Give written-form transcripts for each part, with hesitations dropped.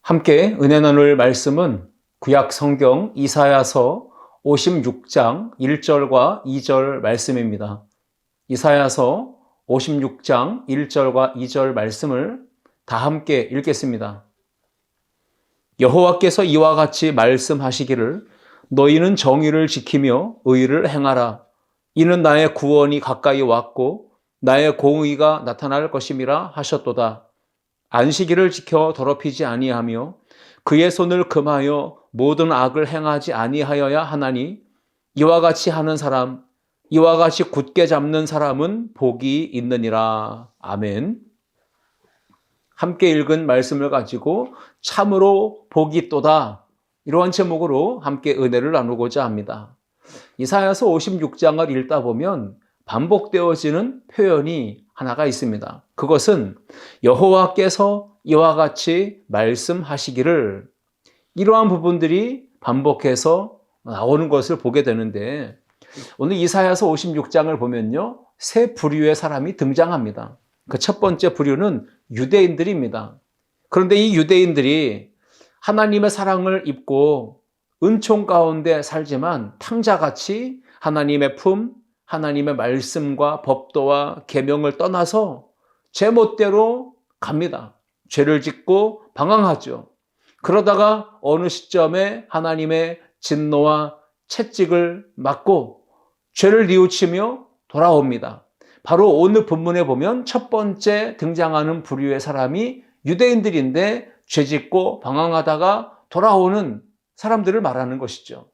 함께 은혜 나눌 말씀은 구약 성경 이사야서 56장 1절과 2절 말씀입니다. 이사야서 56장 1절과 2절 말씀을 다 함께 읽겠습니다. 여호와께서 이와 같이 말씀하시기를 너희는 정의를 지키며 의를 행하라. 이는 나의 구원이 가까이 왔고 나의 공의가 나타날 것임이라 하셨도다. 안식일을 지켜 더럽히지 아니하며 그의 손을 금하여 모든 악을 행하지 아니하여야 하나니 이와 같이 하는 사람, 이와 같이 굳게 잡는 사람은 복이 있느니라. 아멘. 함께 읽은 말씀을 가지고 참으로 복이 있도다. 이러한 제목으로 함께 은혜를 나누고자 합니다. 이사야서 56장을 읽다 보면 반복되어지는 표현이 하나가 있습니다. 그것은 여호와께서 이와 같이 말씀하시기를, 이러한 부분들이 반복해서 나오는 것을 보게 되는데, 오늘 이사야서 56장을 보면요, 세 부류의 사람이 등장합니다. 그 첫 번째 부류는 유대인들입니다. 그런데 이 유대인들이 하나님의 사랑을 입고 은총 가운데 살지만 탕자같이 하나님의 품, 하나님의 말씀과 법도와 계명을 떠나서 제멋대로 갑니다. 죄를 짓고 방황하죠. 그러다가 어느 시점에 하나님의 진노와 채찍을 맞고 죄를 뉘우치며 돌아옵니다. 바로 오늘 본문에 보면 첫 번째 등장하는 부류의 사람이 유대인들인데 죄 짓고 방황하다가 돌아오는 사람들을 말하는 것이죠.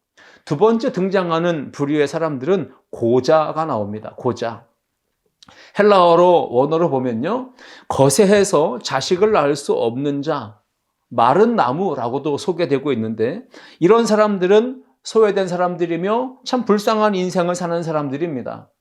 두 번째 등장하는 부류의 사람들은 고자가 나옵니다. 고자. 헬라어로 원어로 보면요, 거세해서 자식을 낳을 수 없는 자, 마른 나무라고도 소개되고 있는데, 이런 사람들은 소외된 사람들이며 참 불쌍한 인생을 사는 사람들입니다.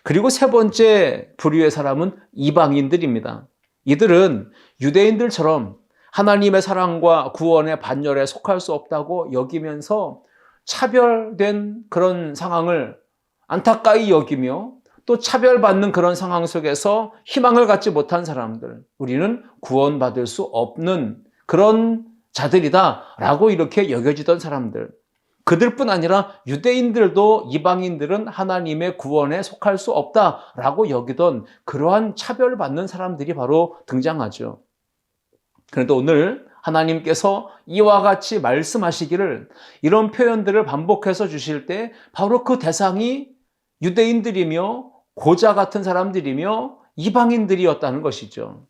그리고 세 번째 부류의 사람은 이방인들입니다. 이들은 유대인들처럼 하나님의 사랑과 구원의 반열에 속할 수 없다고 여기면서 차별된 그런 상황을 안타까이 여기며 또 차별받는 그런 상황 속에서 희망을 갖지 못한 사람들, 우리는 구원받을 수 없는 그런 자들이다라고 이렇게 여겨지던 사람들, 그들뿐 아니라 유대인들도 이방인들은 하나님의 구원에 속할 수 없다라고 여기던 그러한 차별받는 사람들이 바로 등장하죠. 그런데 오늘 하나님께서 이와 같이 말씀하시기를, 이런 표현들을 반복해서 주실 때 바로 그 대상이 유대인들이며 고자 같은 사람들이며 이방인들이었다는 것이죠.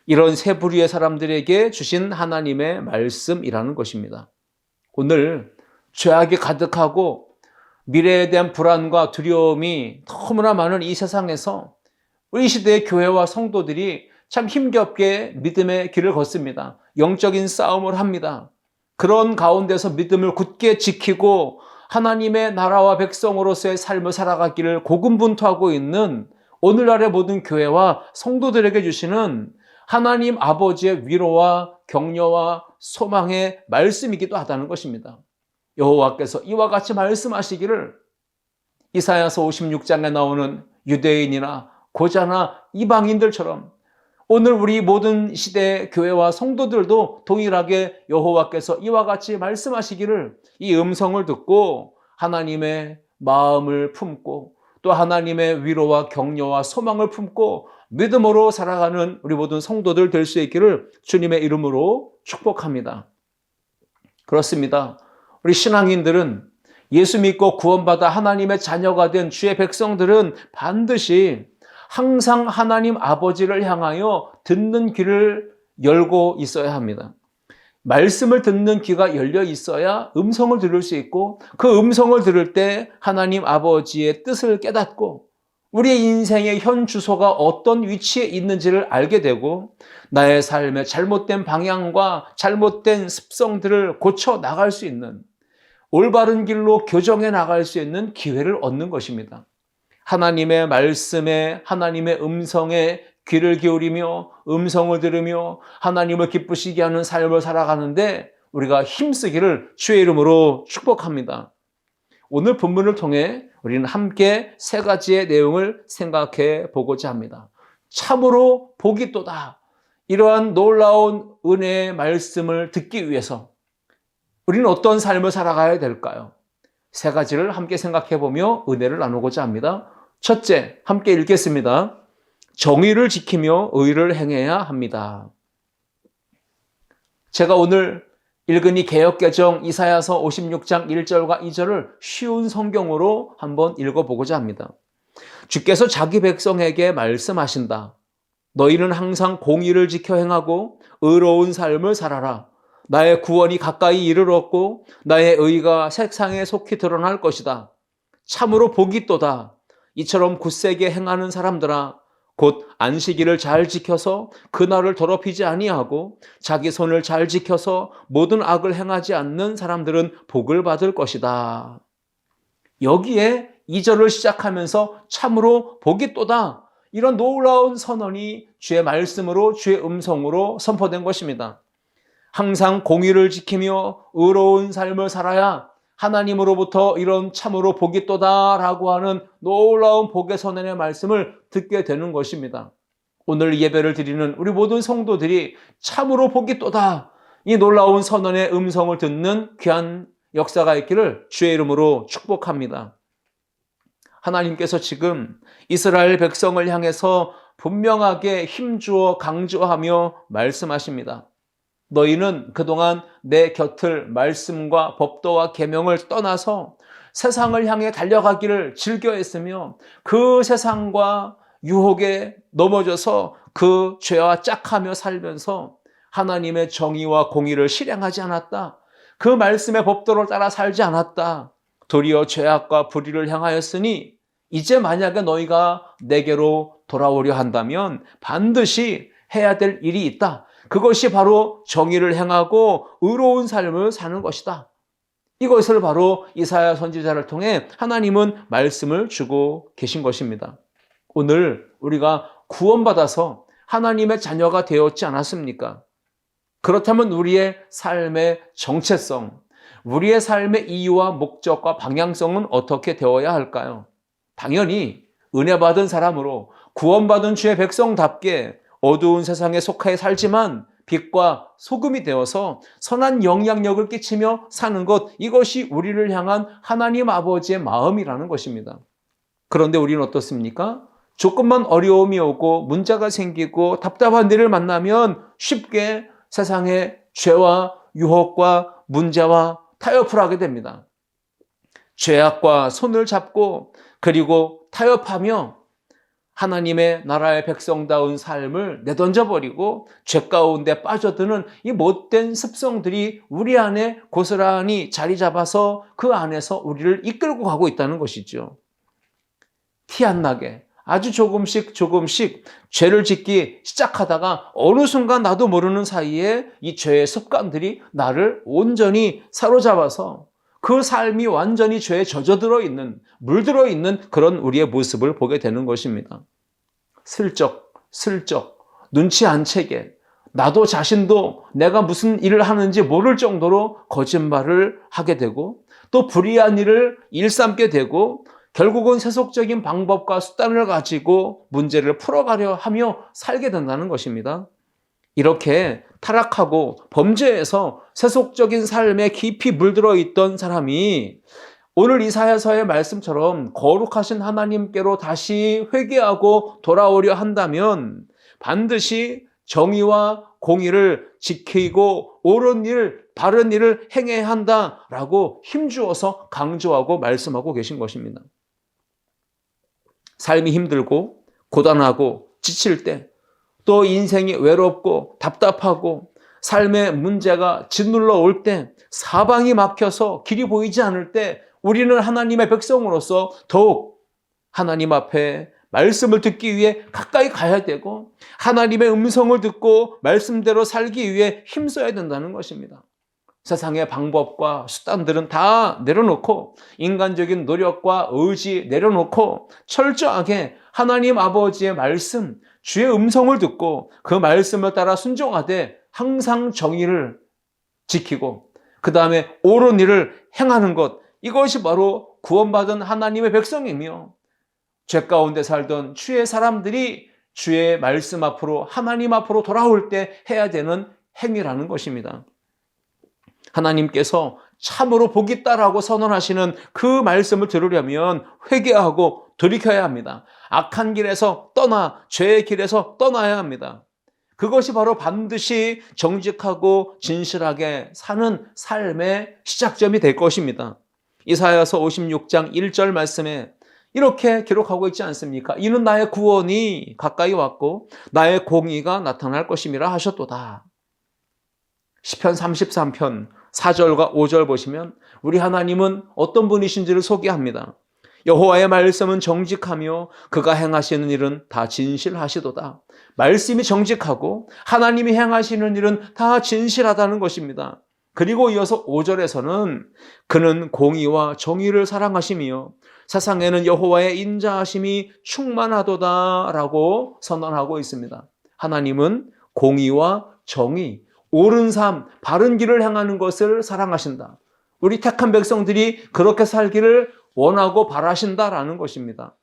이런 세 부류의 사람들에게 주신 하나님의 말씀이라는 것입니다. 오늘 죄악이 가득하고 미래에 대한 불안과 두려움이 너무나 많은 이 세상에서 우리 시대의 교회와 성도들이 참 힘겹게 믿음의 길을 걷습니다. 영적인 싸움을 합니다. 그런 가운데서 믿음을 굳게 지키고 하나님의 나라와 백성으로서의 삶을 살아가기를 고군분투하고 있는 오늘날의 모든 교회와 성도들에게 주시는 하나님 아버지의 위로와 격려와 소망의 말씀이기도 하다는 것입니다. 여호와께서 이와 같이 말씀하시기를, 이사야서 56장에 나오는 유대인이나 고자나 이방인들처럼 오늘 우리 모든 시대의 교회와 성도들도 동일하게 여호와께서 이와 같이 말씀하시기를, 이 음성을 듣고 하나님의 마음을 품고 또 하나님의 위로와 격려와 소망을 품고 믿음으로 살아가는 우리 모든 성도들 될 수 있기를 주님의 이름으로 축복합니다. 그렇습니다. 우리 신앙인들은, 예수 믿고 구원받아 하나님의 자녀가 된 주의 백성들은 반드시 항상 하나님 아버지를 향하여 듣는 귀를 열고 있어야 합니다. 말씀을 듣는 귀가 열려 있어야 음성을 들을 수 있고, 그 음성을 들을 때 하나님 아버지의 뜻을 깨닫고 우리의 인생의 현 주소가 어떤 위치에 있는지를 알게 되고, 나의 삶의 잘못된 방향과 잘못된 습성들을 고쳐 나갈 수 있는, 올바른 길로 교정해 나갈 수 있는 기회를 얻는 것입니다. 하나님의 말씀에, 하나님의 음성에 귀를 기울이며 음성을 들으며 하나님을 기쁘시게 하는 삶을 살아가는데 우리가 힘쓰기를 주의 이름으로 축복합니다. 오늘 본문을 통해 우리는 함께 세 가지의 내용을 생각해 보고자 합니다. 참으로 복이 또다. 이러한 놀라운 은혜의 말씀을 듣기 위해서 우리는 어떤 삶을 살아가야 될까요? 세 가지를 함께 생각해 보며 은혜를 나누고자 합니다. 첫째, 함께 읽겠습니다. 정의를 지키며 의를 행해야 합니다. 제가 오늘 읽은 이 개역개정 이사야서 56장 1절과 2절을 쉬운 성경으로 한번 읽어보고자 합니다. 주께서 자기 백성에게 말씀하신다. 너희는 항상 공의를 지켜 행하고 의로운 삶을 살아라. 나의 구원이 가까이 이르렀고 나의 의가 세상에 속히 드러날 것이다. 참으로 복이 또다. 이처럼 굳세게 행하는 사람들아, 곧 안식일을 잘 지켜서 그날을 더럽히지 아니하고 자기 손을 잘 지켜서 모든 악을 행하지 않는 사람들은 복을 받을 것이다. 여기에 2절을 시작하면서 참으로 복이 또다. 이런 놀라운 선언이 주의 말씀으로, 주의 음성으로 선포된 것입니다. 항상 공의를 지키며 의로운 삶을 살아야 하나님으로부터 이런 참으로 복이 또다라고 하는 놀라운 복의 선언의 말씀을 듣게 되는 것입니다. 오늘 예배를 드리는 우리 모든 성도들이 참으로 복이 또다, 이 놀라운 선언의 음성을 듣는 귀한 역사가 있기를 주의 이름으로 축복합니다. 하나님께서 지금 이스라엘 백성을 향해서 분명하게 힘주어 강조하며 말씀하십니다. 너희는 그동안 내 곁을 말씀과 법도와 계명을 떠나서 세상을 향해 달려가기를 즐겨했으며 그 세상과 유혹에 넘어져서 그 죄와 짝하며 살면서 하나님의 정의와 공의를 실행하지 않았다. 그 말씀의 법도를 따라 살지 않았다. 도리어 죄악과 불의를 향하였으니 이제 만약에 너희가 내게로 돌아오려 한다면 반드시 해야 될 일이 있다. 그것이 바로 정의를 행하고 의로운 삶을 사는 것이다. 이것을 바로 이사야 선지자를 통해 하나님은 말씀을 주고 계신 것입니다. 오늘 우리가 구원받아서 하나님의 자녀가 되었지 않았습니까? 그렇다면 우리의 삶의 정체성, 우리의 삶의 이유와 목적과 방향성은 어떻게 되어야 할까요? 당연히 은혜 받은 사람으로 구원받은 주의 백성답게 어두운 세상에 속하여 살지만 빛과 소금이 되어서 선한 영향력을 끼치며 사는 것, 이것이 우리를 향한 하나님 아버지의 마음이라는 것입니다. 그런데 우리는 어떻습니까? 조금만 어려움이 오고 문제가 생기고 답답한 일을 만나면 쉽게 세상의 죄와 유혹과 문제와 타협을 하게 됩니다. 죄악과 손을 잡고 그리고 타협하며 하나님의 나라의 백성다운 삶을 내던져버리고 죄 가운데 빠져드는 이 못된 습성들이 우리 안에 고스란히 자리 잡아서 그 안에서 우리를 이끌고 가고 있다는 것이죠. 티 안 나게 아주 조금씩 죄를 짓기 시작하다가 어느 순간 나도 모르는 사이에 이 죄의 습관들이 나를 온전히 사로잡아서 그 삶이 완전히 죄에 젖어들어 있는, 물들어 있는 그런 우리의 모습을 보게 되는 것입니다. 슬쩍 눈치 안 채게 나도 자신도 내가 무슨 일을 하는지 모를 정도로 거짓말을 하게 되고 또 불의한 일을 일삼게 되고 결국은 세속적인 방법과 수단을 가지고 문제를 풀어가려 하며 살게 된다는 것입니다. 이렇게 타락하고 범죄에서 세속적인 삶에 깊이 물들어 있던 사람이 오늘 이사야서의 말씀처럼 거룩하신 하나님께로 다시 회개하고 돌아오려 한다면 반드시 정의와 공의를 지키고 옳은 일, 바른 일을 행해야 한다라고 힘주어서 강조하고 말씀하고 계신 것입니다. 삶이 힘들고 고단하고 지칠 때, 또 인생이 외롭고 답답하고 삶의 문제가 짓눌러 올 때, 사방이 막혀서 길이 보이지 않을 때 우리는 하나님의 백성으로서 더욱 하나님 앞에 말씀을 듣기 위해 가까이 가야 되고, 하나님의 음성을 듣고 말씀대로 살기 위해 힘써야 된다는 것입니다. 세상의 방법과 수단들은 다 내려놓고, 인간적인 노력과 의지 내려놓고 철저하게 하나님 아버지의 말씀, 주의 음성을 듣고 그 말씀을 따라 순종하되 항상 정의를 지키고 그 다음에 옳은 일을 행하는 것, 이것이 바로 구원받은 하나님의 백성이며, 죄 가운데 살던 주의 사람들이 주의 말씀 앞으로, 하나님 앞으로 돌아올 때 해야 되는 행위라는 것입니다. 하나님께서 참으로 복이 있다라고 선언하시는 그 말씀을 들으려면 회개하고 돌이켜야 합니다. 악한 길에서 떠나 죄의 길에서 떠나야 합니다. 그것이 바로 반드시 정직하고 진실하게 사는 삶의 시작점이 될 것입니다. 이사야서 56장 1절 말씀에 이렇게 기록하고 있지 않습니까? 이는 나의 구원이 가까이 왔고 나의 공의가 나타날 것임이라 하셨도다. 시편 33편 4절과 5절 보시면 우리 하나님은 어떤 분이신지를 소개합니다. 여호와의 말씀은 정직하며 그가 행하시는 일은 다 진실하시도다. 말씀이 정직하고 하나님이 행하시는 일은 다 진실하다는 것입니다. 그리고 이어서 5절에서는 그는 공의와 정의를 사랑하시며 세상에는 여호와의 인자하심이 충만하도다 라고 선언하고 있습니다. 하나님은 공의와 정의, 옳은 삶, 바른 길을 행하는 것을 사랑하신다. 우리 택한 백성들이 그렇게 살기를 원하고 바라신다라는 것입니다.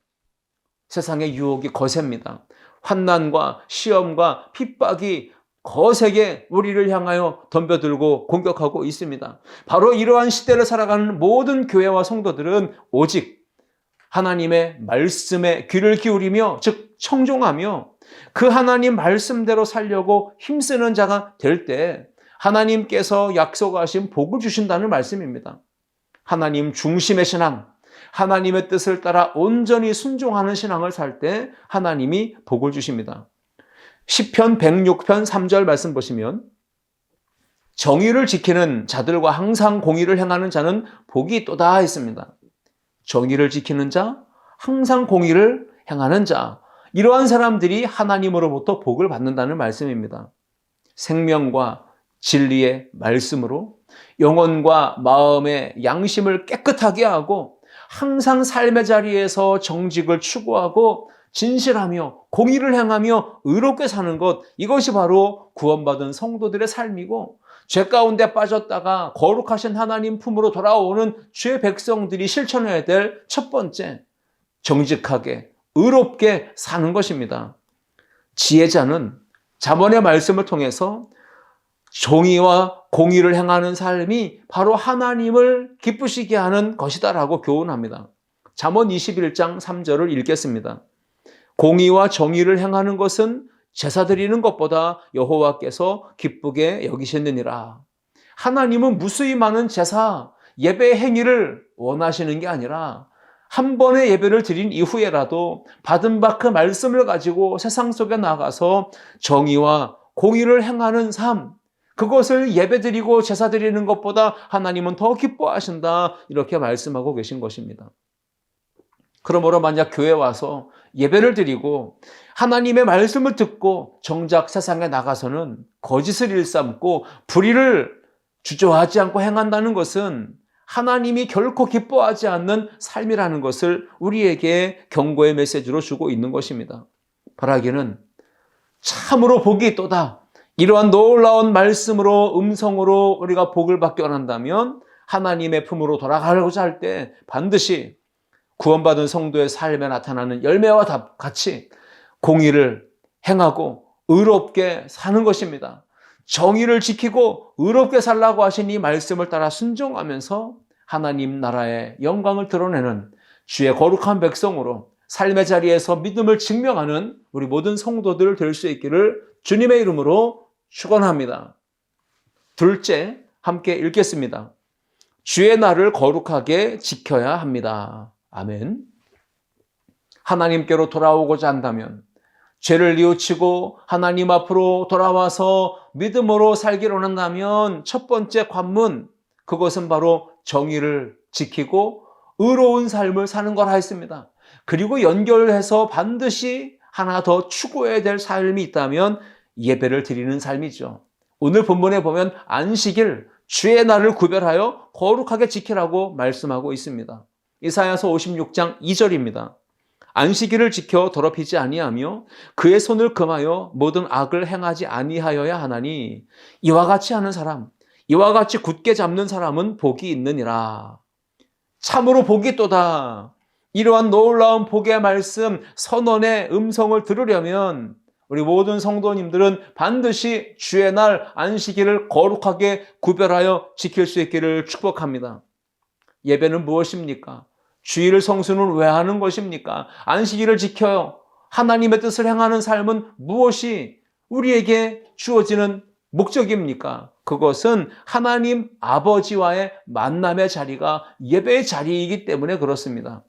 세상의 유혹이 거셉니다. 환난과 시험과 핍박이 거세게 우리를 향하여 덤벼들고 공격하고 있습니다. 바로 이러한 시대를 살아가는 모든 교회와 성도들은 오직 하나님의 말씀에 귀를 기울이며, 즉 청종하며 그 하나님 말씀대로 살려고 힘쓰는 자가 될 때 하나님께서 약속하신 복을 주신다는 말씀입니다. 하나님 중심의 신앙, 하나님의 뜻을 따라 온전히 순종하는 신앙을 살 때 하나님이 복을 주십니다. 시편 106편 3절 말씀 보시면 정의를 지키는 자들과 항상 공의를 행하는 자는 복이 있도다 했습니다. 정의를 지키는 자, 항상 공의를 행하는 자, 이러한 사람들이 하나님으로부터 복을 받는다는 말씀입니다. 생명과 진리의 말씀으로 영혼과 마음의 양심을 깨끗하게 하고 항상 삶의 자리에서 정직을 추구하고 진실하며 공의를 행하며 의롭게 사는 것, 이것이 바로 구원받은 성도들의 삶이고, 죄 가운데 빠졌다가 거룩하신 하나님 품으로 돌아오는 주의 백성들이 실천해야 될 첫 번째, 정직하게 의롭게 사는 것입니다. 지혜자는 잠언의 말씀을 통해서 정의와 공의를 행하는 삶이 바로 하나님을 기쁘시게 하는 것이다라고 교훈합니다. 잠언 21장 3절을 읽겠습니다. 공의와 정의를 행하는 것은 제사 드리는 것보다 여호와께서 기쁘게 여기시느니라. 하나님은 무수히 많은 제사, 예배 행위를 원하시는 게 아니라 한 번의 예배를 드린 이후에라도 받은 바 그 말씀을 가지고 세상 속에 나가서 정의와 공의를 행하는 삶, 그것을 예배 드리고 제사 드리는 것보다 하나님은 더 기뻐하신다, 이렇게 말씀하고 계신 것입니다. 그러므로 만약 교회에 와서 예배를 드리고 하나님의 말씀을 듣고 정작 세상에 나가서는 거짓을 일삼고 불의를 주저하지 않고 행한다는 것은 하나님이 결코 기뻐하지 않는 삶이라는 것을 우리에게 경고의 메시지로 주고 있는 것입니다. 바라기는 참으로 복이 있도다. 이러한 놀라운 말씀으로, 음성으로 우리가 복을 받기 원한다면 하나님의 품으로 돌아가려고 할 때 반드시 구원받은 성도의 삶에 나타나는 열매와 같이 공의를 행하고 의롭게 사는 것입니다. 정의를 지키고 의롭게 살라고 하신 이 말씀을 따라 순종하면서 하나님 나라의 영광을 드러내는 주의 거룩한 백성으로 삶의 자리에서 믿음을 증명하는 우리 모든 성도들 될 수 있기를 주님의 이름으로 축원합니다. 둘째, 함께 읽겠습니다. 주의 날을 거룩하게 지켜야 합니다. 아멘. 하나님께로 돌아오고자 한다면, 죄를 뉘우치고 하나님 앞으로 돌아와서 믿음으로 살기를 원한다면 첫 번째 관문, 그것은 바로 정의를 지키고 의로운 삶을 사는 거라 했습니다. 그리고 연결해서 반드시 하나 더 추구해야 될 삶이 있다면 예배를 드리는 삶이죠. 오늘 본문에 보면 안식일, 주의 날을 구별하여 거룩하게 지키라고 말씀하고 있습니다. 이사야서 56장 2절입니다. 안식일을 지켜 더럽히지 아니하며 그의 손을 금하여 모든 악을 행하지 아니하여야 하나니 이와 같이 하는 사람, 이와 같이 굳게 잡는 사람은 복이 있느니라. 참으로 복이 있도다. 이러한 놀라운 복의 말씀, 선언의 음성을 들으려면 우리 모든 성도님들은 반드시 주의 날 안식일을 거룩하게 구별하여 지킬 수 있기를 축복합니다. 예배는 무엇입니까? 주일 성수는 왜 하는 것입니까? 안식일을 지켜요. 하나님의 뜻을 행하는 삶은 무엇이 우리에게 주어지는 목적입니까? 그것은 하나님 아버지와의 만남의 자리가 예배의 자리이기 때문에 그렇습니다.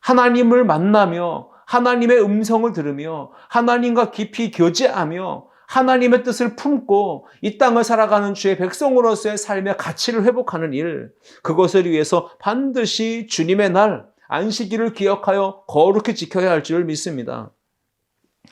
하나님을 만나며 하나님의 음성을 들으며 하나님과 깊이 교제하며 하나님의 뜻을 품고 이 땅을 살아가는 주의 백성으로서의 삶의 가치를 회복하는 일, 그것을 위해서 반드시 주님의 날 안식일을 기억하여 거룩히 지켜야 할 줄 믿습니다.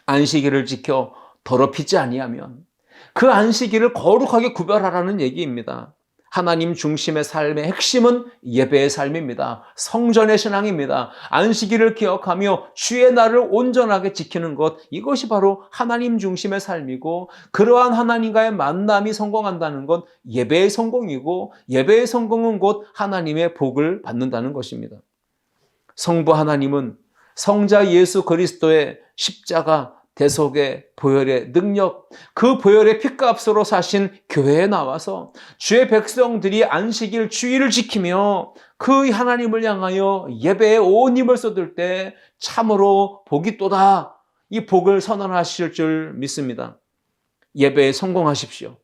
안식일을 지켜 더럽히지 아니하면 그 안식일을 거룩하게 구별하라는 얘기입니다. 하나님 중심의 삶의 핵심은 예배의 삶입니다. 성전의 신앙입니다. 안식일을 기억하며 주의 날을 온전하게 지키는 것, 이것이 바로 하나님 중심의 삶이고, 그러한 하나님과의 만남이 성공한다는 건 예배의 성공이고, 예배의 성공은 곧 하나님의 복을 받는다는 것입니다. 성부 하나님은 성자 예수 그리스도의 십자가 대속의 보혈의 능력, 그 보혈의 피값으로 사신 교회에 나와서 주의 백성들이 안식일 주일을 지키며 그 하나님을 향하여 예배에 온 힘을 쏟을 때 참으로 복이 또다, 이 복을 선언하실 줄 믿습니다. 예배에 성공하십시오.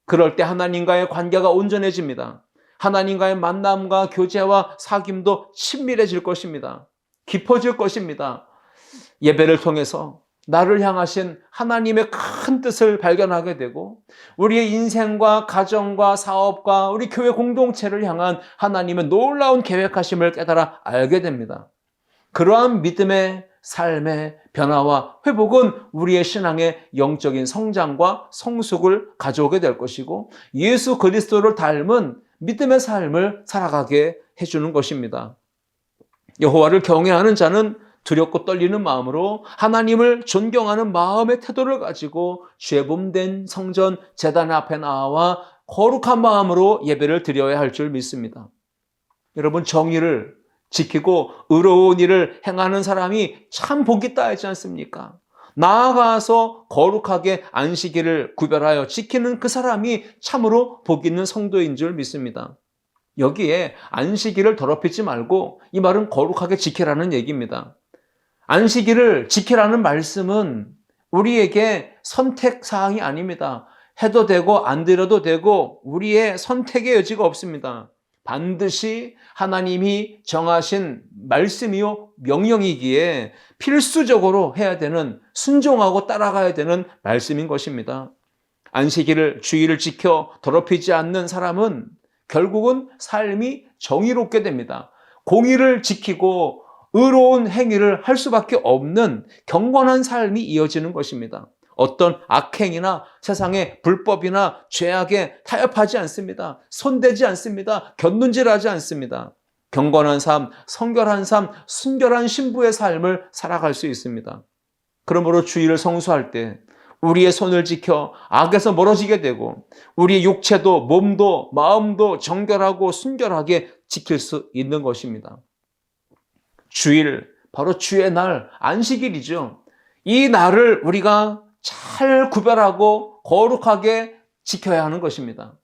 그럴 때 하나님과의 관계가 온전해집니다. 하나님과의 만남과 교제와 사귐도 친밀해질 것입니다. 깊어질 것입니다. 예배를 통해서 나를 향하신 하나님의 큰 뜻을 발견하게 되고, 우리의 인생과 가정과 사업과 우리 교회 공동체를 향한 하나님의 놀라운 계획하심을 깨달아 알게 됩니다. 그러한 믿음의 삶의 변화와 회복은 우리의 신앙의 영적인 성장과 성숙을 가져오게 될 것이고, 예수 그리스도를 닮은 믿음의 삶을 살아가게 해주는 것입니다. 여호와를 경외하는 자는 두렵고 떨리는 마음으로 하나님을 존경하는 마음의 태도를 가지고 죄 범된 성전 제단 앞에 나와 거룩한 마음으로 예배를 드려야 할 줄 믿습니다. 여러분, 정의를 지키고 의로운 일을 행하는 사람이 참 복이 있다 하지 않습니까? 나아가서 거룩하게 안식일을 구별하여 지키는 그 사람이 참으로 복 있는 성도인 줄 믿습니다. 여기에 안식일을 더럽히지 말고, 이 말은 거룩하게 지키라는 얘기입니다. 안식일을 지키라는 말씀은 우리에게 선택사항이 아닙니다. 해도 되고 안 드려도 되고 우리의 선택의 여지가 없습니다. 반드시 하나님이 정하신 말씀이요 명령이기에 필수적으로 해야 되는, 순종하고 따라가야 되는 말씀인 것입니다. 안식일을, 주일을 지켜 더럽히지 않는 사람은 결국은 삶이 정의롭게 됩니다. 공의를 지키고 의로운 행위를 할 수밖에 없는 경건한 삶이 이어지는 것입니다. 어떤 악행이나 세상의 불법이나 죄악에 타협하지 않습니다. 손대지 않습니다. 곁눈질하지 않습니다. 경건한 삶, 성결한 삶, 순결한 신부의 삶을 살아갈 수 있습니다. 그러므로 주일을 성수할 때 우리의 손을 지켜 악에서 멀어지게 되고, 우리의 육체도 몸도 마음도 정결하고 순결하게 지킬 수 있는 것입니다. 주일, 바로 주의 날, 안식일이죠. 이 날을 우리가 잘 구별하고 거룩하게 지켜야 하는 것입니다.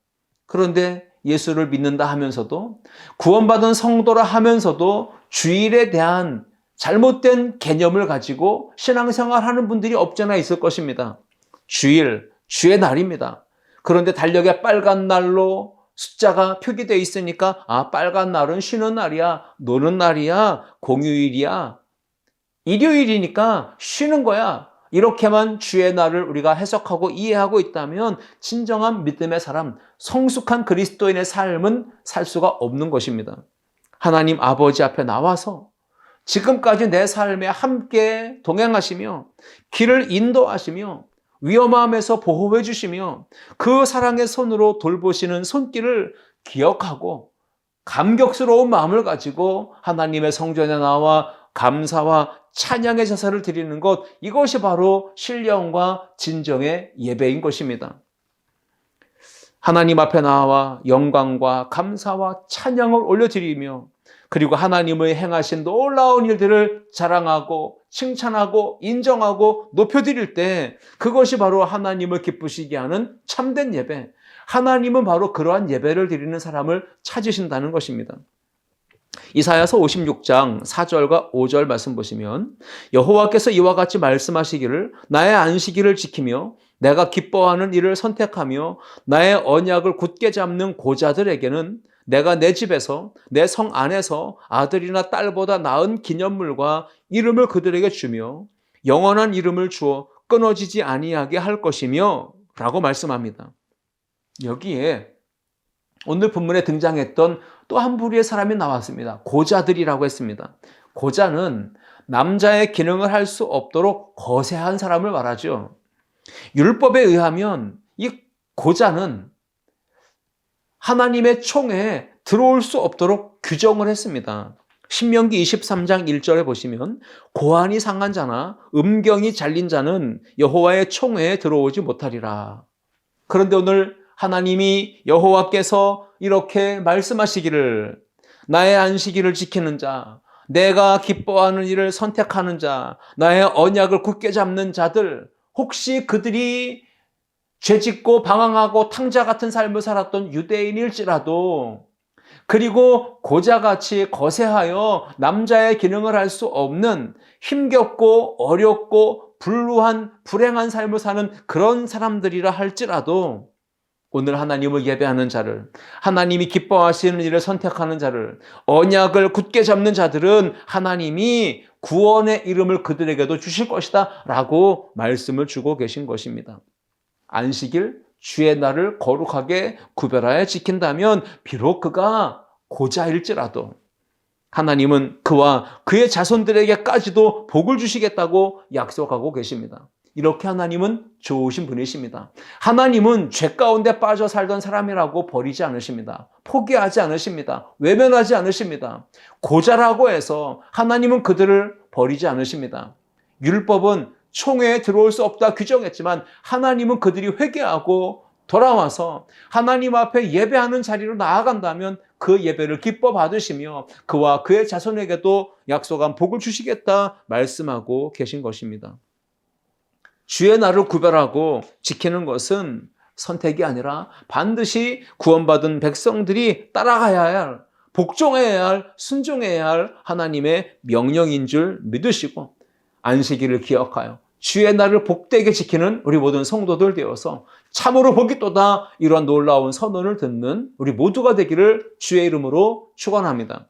그런데 예수를 믿는다 하면서도, 구원받은 성도라 하면서도 주일에 대한 잘못된 개념을 가지고 신앙생활하는 분들이 없잖아 있을 것입니다. 주일, 주의 날입니다. 그런데 달력에 빨간 날로 숫자가 표기되어 있으니까, 아, 빨간 날은 쉬는 날이야, 노는 날이야, 공휴일이야, 일요일이니까 쉬는 거야. 이렇게만 주의 날을 우리가 해석하고 이해하고 있다면 진정한 믿음의 사람, 성숙한 그리스도인의 삶은 살 수가 없는 것입니다. 하나님 아버지 앞에 나와서 지금까지 내 삶에 함께 동행하시며 길을 인도하시며 위험함에서 보호해 주시며 그 사랑의 손으로 돌보시는 손길을 기억하고 감격스러운 마음을 가지고 하나님의 성전에 나와 감사와 찬양의 제사를 드리는 것, 이것이 바로 신령과 진정의 예배인 것입니다. 하나님 앞에 나와 영광과 감사와 찬양을 올려드리며 그리고 하나님의 행하신 놀라운 일들을 자랑하고 칭찬하고 인정하고 높여드릴 때 그것이 바로 하나님을 기쁘시게 하는 참된 예배, 하나님은 바로 그러한 예배를 드리는 사람을 찾으신다는 것입니다. 이사야서 56장 4절과 5절 말씀 보시면 여호와께서 이와 같이 말씀하시기를 나의 안식일을 지키며 내가 기뻐하는 일을 선택하며 나의 언약을 굳게 잡는 고자들에게는 내가 내 집에서 내 성 안에서 아들이나 딸보다 나은 기념물과 이름을 그들에게 주며 영원한 이름을 주어 끊어지지 아니하게 할 것이며 라고 말씀합니다. 여기에 오늘 본문에 등장했던 또 한 부류의 사람이 나왔습니다. 고자들이라고 했습니다. 고자는 남자의 기능을 할 수 없도록 거세한 사람을 말하죠. 율법에 의하면 이 고자는 하나님의 총회에 들어올 수 없도록 규정을 했습니다. 신명기 23장 1절에 보시면 고환이 상한 자나 음경이 잘린 자는 여호와의 총회에 들어오지 못하리라. 그런데 오늘 하나님이 여호와께서 이렇게 말씀하시기를 나의 안식일을 지키는 자, 내가 기뻐하는 일을 선택하는 자, 나의 언약을 굳게 잡는 자들, 혹시 그들이 죄짓고 방황하고 탕자 같은 삶을 살았던 유대인일지라도 그리고 고자같이 거세하여 남자의 기능을 할 수 없는 힘겹고 어렵고 불루한 불행한 삶을 사는 그런 사람들이라 할지라도 오늘 하나님을 예배하는 자를, 하나님이 기뻐하시는 일을 선택하는 자를, 언약을 굳게 잡는 자들은 하나님이 구원의 이름을 그들에게도 주실 것이다 라고 말씀을 주고 계신 것입니다. 안식일, 주의 날을 거룩하게 구별하여 지킨다면 비록 그가 고자일지라도 하나님은 그와 그의 자손들에게까지도 복을 주시겠다고 약속하고 계십니다. 이렇게 하나님은 좋으신 분이십니다. 하나님은 죄 가운데 빠져 살던 사람이라고 버리지 않으십니다. 포기하지 않으십니다. 외면하지 않으십니다. 고자라고 해서 하나님은 그들을 버리지 않으십니다. 율법은 총회에 들어올 수 없다 규정했지만 하나님은 그들이 회개하고 돌아와서 하나님 앞에 예배하는 자리로 나아간다면 그 예배를 기뻐 받으시며 그와 그의 자손에게도 약속한 복을 주시겠다 말씀하고 계신 것입니다. 주의 날을 구별하고 지키는 것은 선택이 아니라 반드시 구원받은 백성들이 따라가야 할, 복종해야 할, 순종해야 할 하나님의 명령인 줄 믿으시고 안식일을 기억하여 주의 날을 복되게 지키는 우리 모든 성도들 되어서 참으로 복이 또다 이러한 놀라운 선언을 듣는 우리 모두가 되기를 주의 이름으로 축원합니다.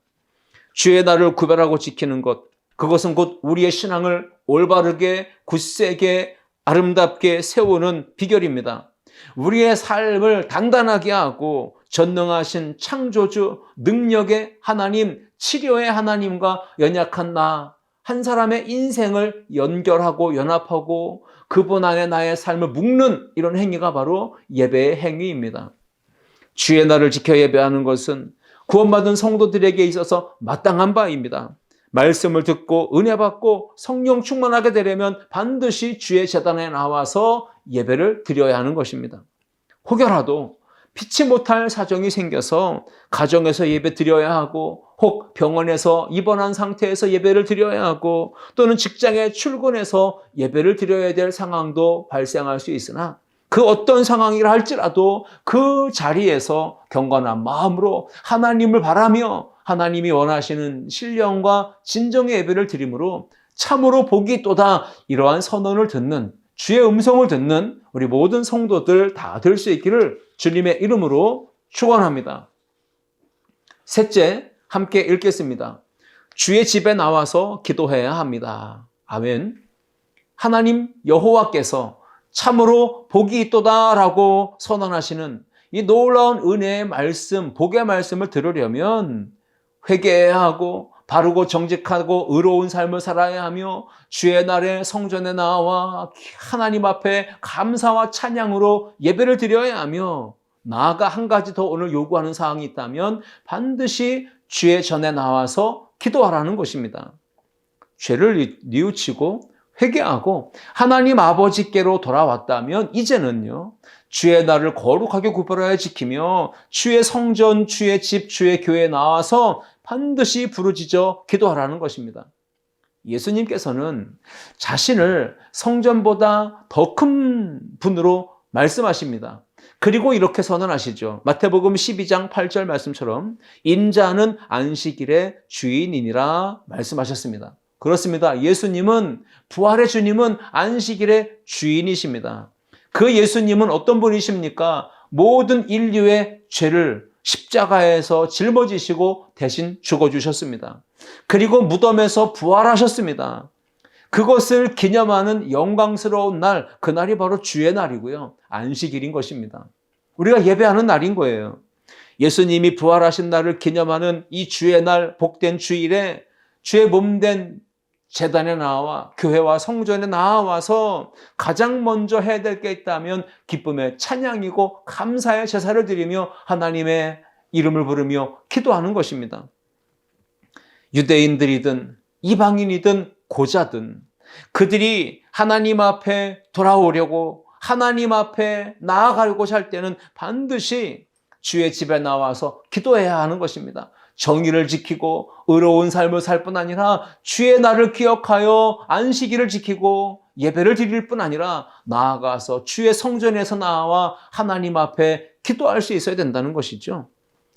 주의 날을 구별하고 지키는 것, 그것은 곧 우리의 신앙을 올바르게 굳세게 아름답게 세우는 비결입니다. 우리의 삶을 단단하게 하고 전능하신 창조주, 능력의 하나님, 치료의 하나님과 연약한 나 한 사람의 인생을 연결하고 연합하고 그분 안에 나의 삶을 묶는 이런 행위가 바로 예배의 행위입니다. 주의 날을 지켜 예배하는 것은 구원받은 성도들에게 있어서 마땅한 바입니다. 말씀을 듣고 은혜 받고 성령 충만하게 되려면 반드시 주의 제단에 나와서 예배를 드려야 하는 것입니다. 혹여라도 피치 못할 사정이 생겨서 가정에서 예배 드려야 하고 혹 병원에서 입원한 상태에서 예배를 드려야 하고 또는 직장에 출근해서 예배를 드려야 될 상황도 발생할 수 있으나 그 어떤 상황이라 할지라도 그 자리에서 경건한 마음으로 하나님을 바라며 하나님이 원하시는 신령과 진정의 예배를 드림으로 참으로 복이 또다 이러한 선언을 듣는 주의 음성을 듣는 우리 모든 성도들 다 될 수 있기를 주님의 이름으로 축원합니다. 셋째, 함께 읽겠습니다. 주의 집에 나와서 기도해야 합니다. 아멘. 하나님 여호와께서 참으로 복이 있도다라고 선언하시는 이 놀라운 은혜의 말씀, 복의 말씀을 들으려면 회개해야 하고 바르고 정직하고 의로운 삶을 살아야 하며 주의 날에 성전에 나와 하나님 앞에 감사와 찬양으로 예배를 드려야 하며 나아가 한 가지 더 오늘 요구하는 사항이 있다면 반드시 주의 전에 나와서 기도하라는 것입니다. 죄를 뉘우치고 회개하고 하나님 아버지께로 돌아왔다면 이제는요, 주의 날을 거룩하게 구별하여 지키며 주의 성전, 주의 집, 주의 교회에 나와서 반드시 부르짖어 기도하라는 것입니다. 예수님께서는 자신을 성전보다 더 큰 분으로 말씀하십니다. 그리고 이렇게 선언하시죠. 마태복음 12장 8절 말씀처럼 인자는 안식일의 주인이니라 말씀하셨습니다. 그렇습니다. 예수님은, 부활의 주님은 안식일의 주인이십니다. 그 예수님은 어떤 분이십니까? 모든 인류의 죄를 십자가에서 짊어지시고 대신 죽어주셨습니다. 그리고 무덤에서 부활하셨습니다. 그것을 기념하는 영광스러운 날, 그날이 바로 주의 날이고요. 안식일인 것입니다. 우리가 예배하는 날인 거예요. 예수님이 부활하신 날을 기념하는 이 주의 날, 복된 주일에 주의 몸된 제단에 나와 교회와 성전에 나와서 가장 먼저 해야 될 게 있다면 기쁨의 찬양이고 감사의 제사를 드리며 하나님의 이름을 부르며 기도하는 것입니다. 유대인들이든 이방인이든 고자든 그들이 하나님 앞에 돌아오려고 하나님 앞에 나아가려고 할 때는 반드시 주의 집에 나와서 기도해야 하는 것입니다. 정의를 지키고 의로운 삶을 살 뿐 아니라 주의 날을 기억하여 안식일을 지키고 예배를 드릴 뿐 아니라 나아가서 주의 성전에서 나와 하나님 앞에 기도할 수 있어야 된다는 것이죠.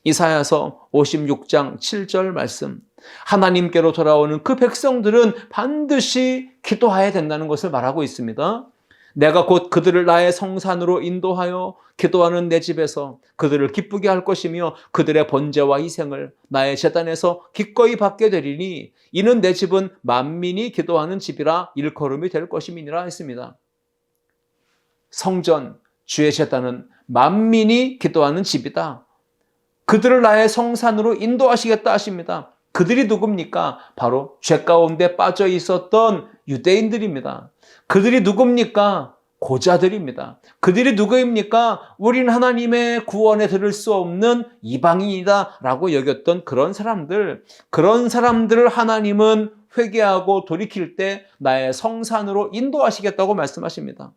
이사야서 56장 7절 말씀, 하나님께로 돌아오는 그 백성들은 반드시 기도해야 된다는 것을 말하고 있습니다. 내가 곧 그들을 나의 성산으로 인도하여 기도하는 내 집에서 그들을 기쁘게 할 것이며 그들의 번제와 희생을 나의 제단에서 기꺼이 받게 되리니 이는 내 집은 만민이 기도하는 집이라 일컬음이 될 것임이니라 했습니다. 성전, 주의 제단은 만민이 기도하는 집이다. 그들을 나의 성산으로 인도하시겠다 하십니다. 그들이 누굽니까? 바로 죄 가운데 빠져 있었던 유대인들입니다. 그들이 누굽니까? 고자들입니다. 그들이 누구입니까? 우린 하나님의 구원에 들을 수 없는 이방인이다 라고 여겼던 그런 사람들을 하나님은 회개하고 돌이킬 때 나의 성산으로 인도하시겠다고 말씀하십니다.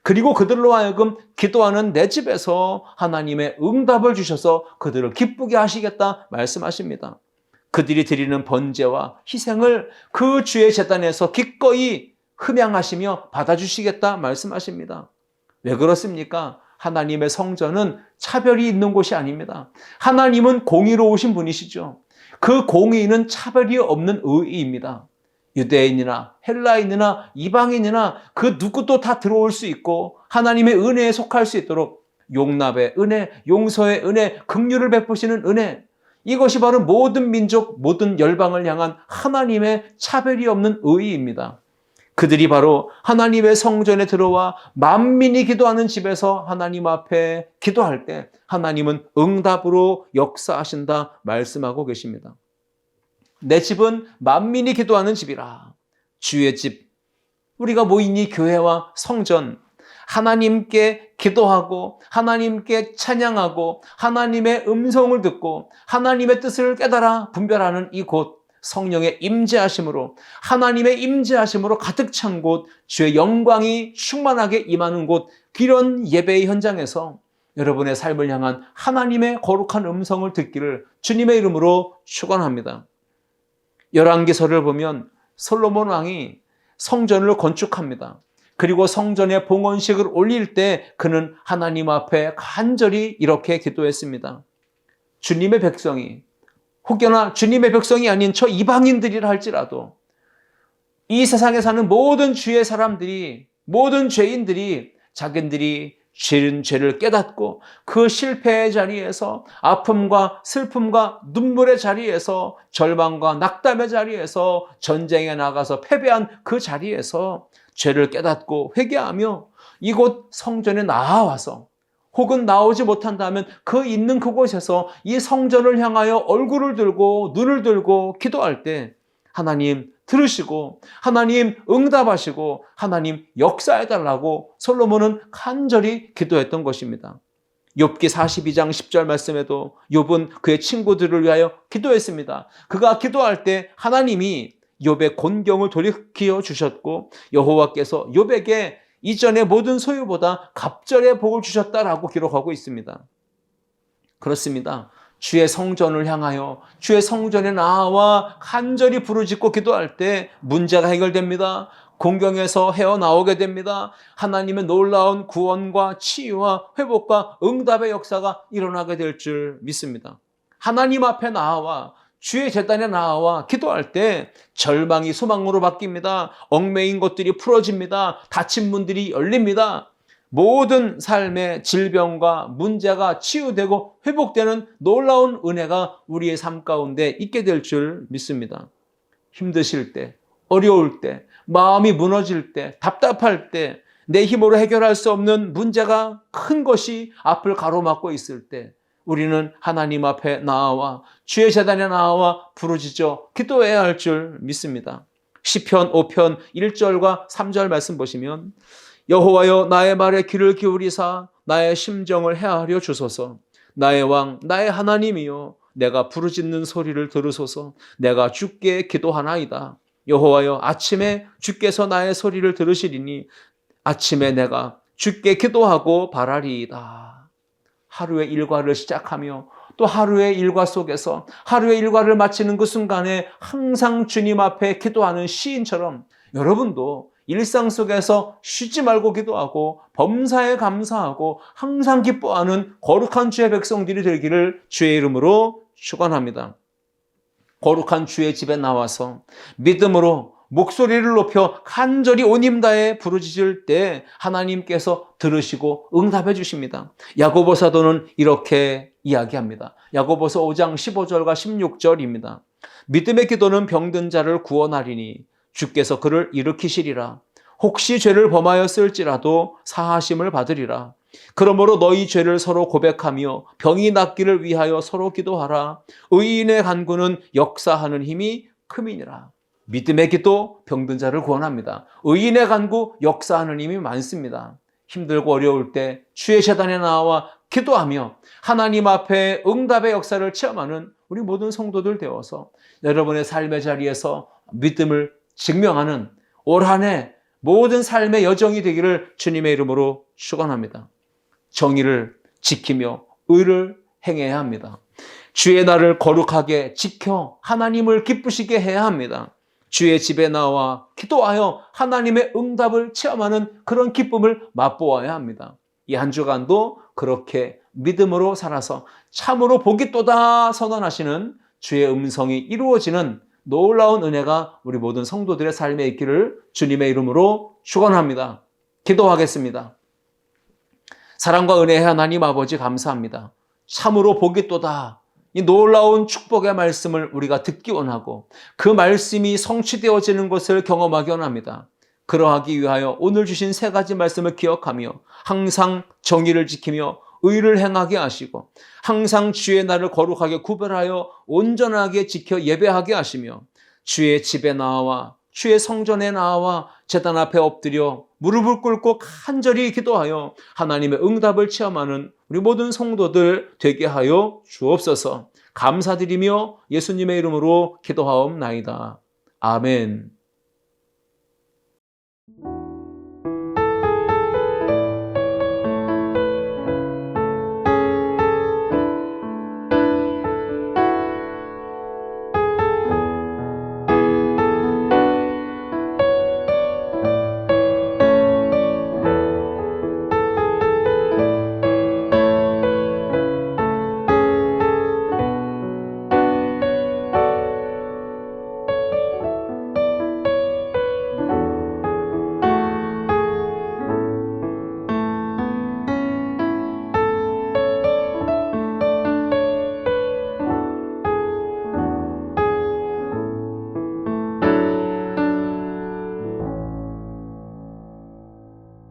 그리고 그들로 하여금 기도하는 내 집에서 하나님의 응답을 주셔서 그들을 기쁘게 하시겠다 말씀하십니다. 그들이 드리는 번제와 희생을 그 주의 제단에서 기꺼이 흠양하시며 받아주시겠다 말씀하십니다. 왜 그렇습니까? 하나님의 성전은 차별이 있는 곳이 아닙니다. 하나님은 공의로우신 분이시죠. 그 공의는 차별이 없는 의의입니다. 유대인이나 헬라인이나 이방인이나 그 누구도 다 들어올 수 있고 하나님의 은혜에 속할 수 있도록 용납의 은혜, 용서의 은혜, 긍휼을 베푸시는 은혜, 이것이 바로 모든 민족, 모든 열방을 향한 하나님의 차별이 없는 의의입니다. 그들이 바로 하나님의 성전에 들어와 만민이 기도하는 집에서 하나님 앞에 기도할 때 하나님은 응답으로 역사하신다 말씀하고 계십니다. 내 집은 만민이 기도하는 집이라. 주의 집, 우리가 모인 이 교회와 성전, 하나님께 기도하고 하나님께 찬양하고 하나님의 음성을 듣고 하나님의 뜻을 깨달아 분별하는 이곳, 성령의 임재하심으로, 하나님의 임재하심으로 가득 찬 곳, 주의 영광이 충만하게 임하는 곳, 이런 예배의 현장에서 여러분의 삶을 향한 하나님의 거룩한 음성을 듣기를 주님의 이름으로 축원합니다. 열왕기서를 보면 솔로몬 왕이 성전을 건축합니다. 그리고 성전에 봉헌식을 올릴 때 그는 하나님 앞에 간절히 이렇게 기도했습니다. 주님의 백성이, 혹여나 주님의 백성이 아닌 저 이방인들이라 할지라도 이 세상에 사는 모든 주의 사람들이, 모든 죄인들이 자기들이 지은 죄를 깨닫고 그 실패의 자리에서 아픔과 슬픔과 눈물의 자리에서 절망과 낙담의 자리에서 전쟁에 나가서 패배한 그 자리에서 죄를 깨닫고 회개하며 이곳 성전에 나와서 혹은 나오지 못한다면 그 있는 그곳에서 이 성전을 향하여 얼굴을 들고 눈을 들고 기도할 때 하나님 들으시고 하나님 응답하시고 하나님 역사해달라고 솔로몬은 간절히 기도했던 것입니다. 욥기 42장 10절 말씀에도 욥은 그의 친구들을 위하여 기도했습니다. 그가 기도할 때 하나님이 욥의 곤경을 돌이켜 주셨고 여호와께서 욥에게 이전의 모든 소유보다 갑절의 복을 주셨다라고 기록하고 있습니다. 그렇습니다. 주의 성전을 향하여 주의 성전에 나와 간절히 부르짖고 기도할 때 문제가 해결됩니다. 공경에서 헤어나오게 됩니다. 하나님의 놀라운 구원과 치유와 회복과 응답의 역사가 일어나게 될 줄 믿습니다. 하나님 앞에 나와 주의 제단에 나와 기도할 때 절망이 소망으로 바뀝니다. 얽매인 것들이 풀어집니다. 닫힌 문들이 열립니다. 모든 삶의 질병과 문제가 치유되고 회복되는 놀라운 은혜가 우리의 삶 가운데 있게 될 줄 믿습니다. 힘드실 때, 어려울 때, 마음이 무너질 때, 답답할 때, 내 힘으로 해결할 수 없는 문제가 큰 것이 앞을 가로막고 있을 때 우리는 하나님 앞에 나와 주의 제단에 나와 부르짖어 기도해야 할 줄 믿습니다. 시편 5편 1절과 3절 말씀 보시면 여호와여 나의 말에 귀를 기울이사 나의 심정을 헤아려 주소서. 나의 왕 나의 하나님이여 내가 부르짖는 소리를 들으소서. 내가 주께 기도하나이다. 여호와여 아침에 주께서 나의 소리를 들으시리니 아침에 내가 주께 기도하고 바라리이다. 하루의 일과를 시작하며 또 하루의 일과 속에서 하루의 일과를 마치는 그 순간에 항상 주님 앞에 기도하는 시인처럼 여러분도 일상 속에서 쉬지 말고 기도하고 범사에 감사하고 항상 기뻐하는 거룩한 주의 백성들이 되기를 주의 이름으로 축원합니다. 거룩한 주의 집에 나와서 믿음으로 목소리를 높여 간절히 온 힘 다해 부르짖을 때 하나님께서 들으시고 응답해 주십니다. 야고보 사도는 이렇게 이야기합니다. 야고보서 5장 15절과 16절입니다. 믿음의 기도는 병든 자를 구원하리니 주께서 그를 일으키시리라. 혹시 죄를 범하였을지라도 사하심을 받으리라. 그러므로 너희 죄를 서로 고백하며 병이 낫기를 위하여 서로 기도하라. 의인의 간구는 역사하는 힘이 큼이니라. 믿음의 기도 병든 자를 구원합니다. 의인의 간구 역사하는 힘이 많습니다. 힘들고 어려울 때 주의 제단에 나와 기도하며 하나님 앞에 응답의 역사를 체험하는 우리 모든 성도들 되어서 여러분의 삶의 자리에서 믿음을 증명하는 올 한 해 모든 삶의 여정이 되기를 주님의 이름으로 축원합니다. 정의를 지키며 의를 행해야 합니다. 주의 날을 거룩하게 지켜 하나님을 기쁘시게 해야 합니다. 주의 집에 나와 기도하여 하나님의 응답을 체험하는 그런 기쁨을 맛보아야 합니다. 이 한 주간도 그렇게 믿음으로 살아서 참으로 복이 또다 선언하시는 주의 음성이 이루어지는 놀라운 은혜가 우리 모든 성도들의 삶에 있기를 주님의 이름으로 축원합니다. 기도하겠습니다. 사랑과 은혜의 하나님 아버지 감사합니다. 참으로 복이 또다. 이 놀라운 축복의 말씀을 우리가 듣기 원하고 그 말씀이 성취되어지는 것을 경험하기 원합니다. 그러하기 위하여 오늘 주신 세 가지 말씀을 기억하며 항상 정의를 지키며 의를 행하게 하시고 항상 주의 날을 거룩하게 구별하여 온전하게 지켜 예배하게 하시며 주의 집에 나와 주의 성전에 나와 제단 앞에 엎드려 무릎을 꿇고 간절히 기도하여 하나님의 응답을 체험하는 우리 모든 성도들 되게 하여 주옵소서. 감사드리며 예수님의 이름으로 기도하옵나이다. 아멘.